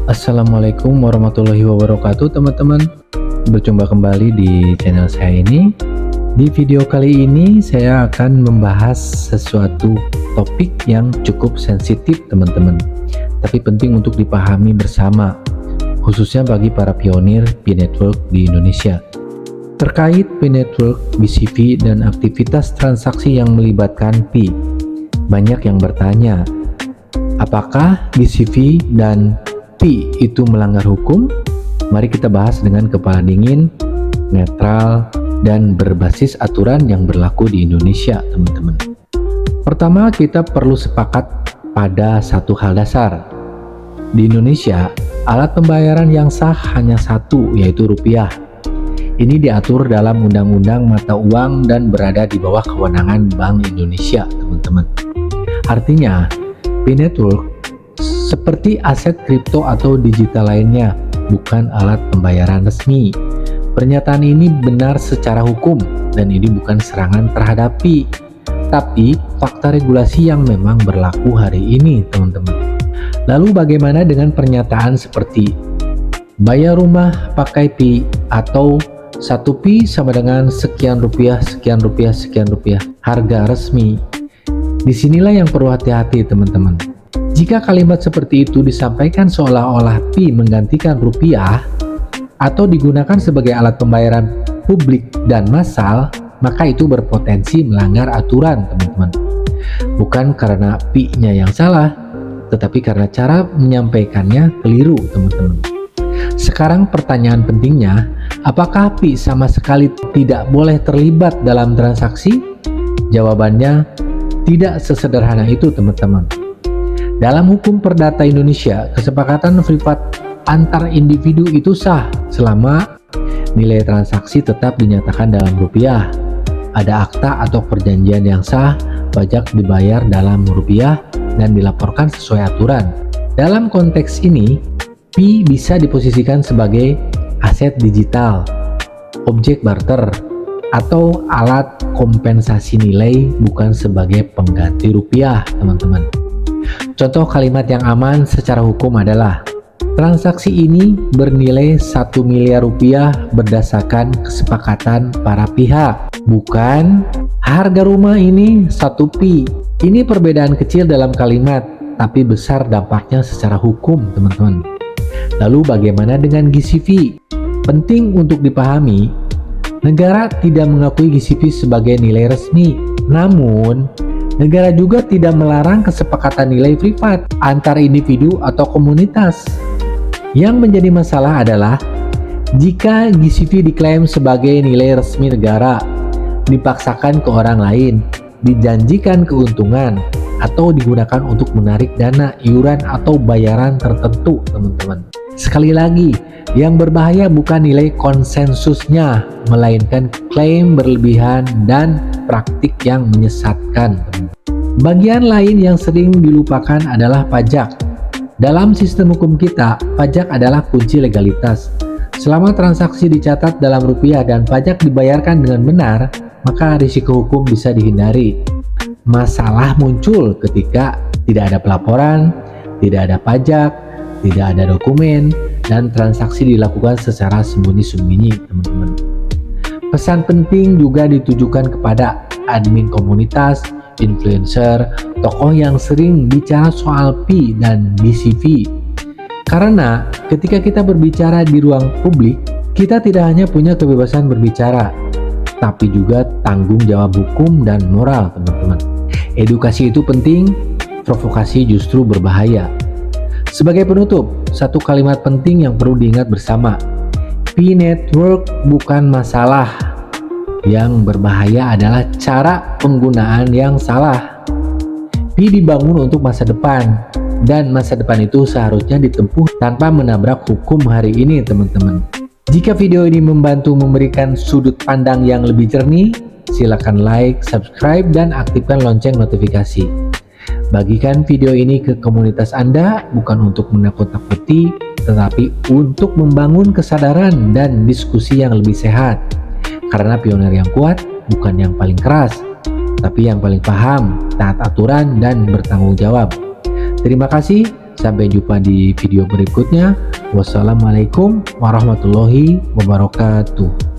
Assalamualaikum warahmatullahi wabarakatuh teman-teman. Berjumpa kembali di channel saya ini. Di video kali ini saya akan membahas sesuatu topik yang cukup sensitif teman-teman, tapi penting untuk dipahami bersama, khususnya bagi para pionir P-Network di Indonesia. Terkait P-Network, BCV, dan aktivitas transaksi yang melibatkan P, banyak yang bertanya, apakah BCV dan P itu melanggar hukum? Mari kita bahas dengan kepala dingin, netral, dan berbasis aturan yang berlaku di Indonesia, teman-teman. Pertama, kita perlu sepakat pada satu hal dasar. Di Indonesia, alat pembayaran yang sah hanya satu, yaitu rupiah. Ini diatur dalam Undang-Undang Mata Uang dan berada di bawah kewenangan Bank Indonesia, teman-teman. Artinya, P-Network seperti aset kripto atau digital lainnya, bukan alat pembayaran resmi. Pernyataan ini benar secara hukum dan ini bukan serangan terhadap P, tapi fakta regulasi yang memang berlaku hari ini, teman-teman. Lalu bagaimana dengan pernyataan seperti bayar rumah pakai P atau 1 P sama dengan sekian rupiah, sekian rupiah, sekian rupiah, harga resmi? Disinilah yang perlu hati-hati, teman-teman. Jika kalimat seperti itu disampaikan seolah-olah P menggantikan rupiah atau digunakan sebagai alat pembayaran publik dan massal, maka itu berpotensi melanggar aturan, teman-teman. Bukan karena P-nya yang salah, tetapi karena cara menyampaikannya keliru, teman-teman. Sekarang pertanyaan pentingnya, apakah P sama sekali tidak boleh terlibat dalam transaksi? Jawabannya, tidak sesederhana itu, teman-teman. Dalam hukum perdata Indonesia, kesepakatan privat antar individu itu sah selama nilai transaksi tetap dinyatakan dalam rupiah, ada akta atau perjanjian yang sah, pajak dibayar dalam rupiah, dan dilaporkan sesuai aturan. Dalam konteks ini, P bisa diposisikan sebagai aset digital, objek barter, atau alat kompensasi nilai, bukan sebagai pengganti rupiah, teman-teman. Contoh kalimat yang aman secara hukum adalah transaksi ini bernilai 1 miliar rupiah berdasarkan kesepakatan para pihak, bukan harga rumah ini 1 P. Ini perbedaan kecil dalam kalimat, tapi besar dampaknya secara hukum, teman-teman. Lalu bagaimana dengan GCV? Penting untuk dipahami, negara tidak mengakui GCV sebagai nilai resmi, namun negara juga tidak melarang kesepakatan nilai privat antar individu atau komunitas. Yang menjadi masalah adalah jika GCV diklaim sebagai nilai resmi negara, dipaksakan ke orang lain, dijanjikan keuntungan, atau digunakan untuk menarik dana, iuran, atau bayaran tertentu, teman-teman. Sekali lagi, yang berbahaya bukan nilai konsensusnya, melainkan klaim berlebihan dan praktik yang menyesatkan. Bagian lain yang sering dilupakan adalah pajak. Dalam sistem hukum kita, pajak adalah kunci legalitas. Selama transaksi dicatat dalam rupiah dan pajak dibayarkan dengan benar, maka risiko hukum bisa dihindari. Masalah muncul ketika tidak ada pelaporan, tidak ada pajak, tidak ada dokumen, dan transaksi dilakukan secara sembunyi-sembunyi, teman-teman. Pesan penting juga ditujukan kepada admin komunitas, influencer, tokoh yang sering bicara soal P dan BCV. Karena ketika kita berbicara di ruang publik, kita tidak hanya punya kebebasan berbicara, tapi juga tanggung jawab hukum dan moral, teman-teman. Edukasi itu penting, provokasi justru berbahaya. Sebagai penutup, satu kalimat penting yang perlu diingat bersama. P-Network bukan masalah. Yang berbahaya adalah cara penggunaan yang salah. P dibangun untuk masa depan, dan masa depan itu seharusnya ditempuh tanpa menabrak hukum hari ini, teman-teman. Jika video ini membantu memberikan sudut pandang yang lebih jernih, silakan like, subscribe, dan aktifkan lonceng notifikasi. Bagikan video ini ke komunitas Anda, bukan untuk menakut-nakuti, tetapi untuk membangun kesadaran dan diskusi yang lebih sehat. Karena pionir yang kuat bukan yang paling keras, tapi yang paling paham, taat aturan, dan bertanggung jawab. Terima kasih. Sampai jumpa di video berikutnya. Wassalamualaikum warahmatullahi wabarakatuh.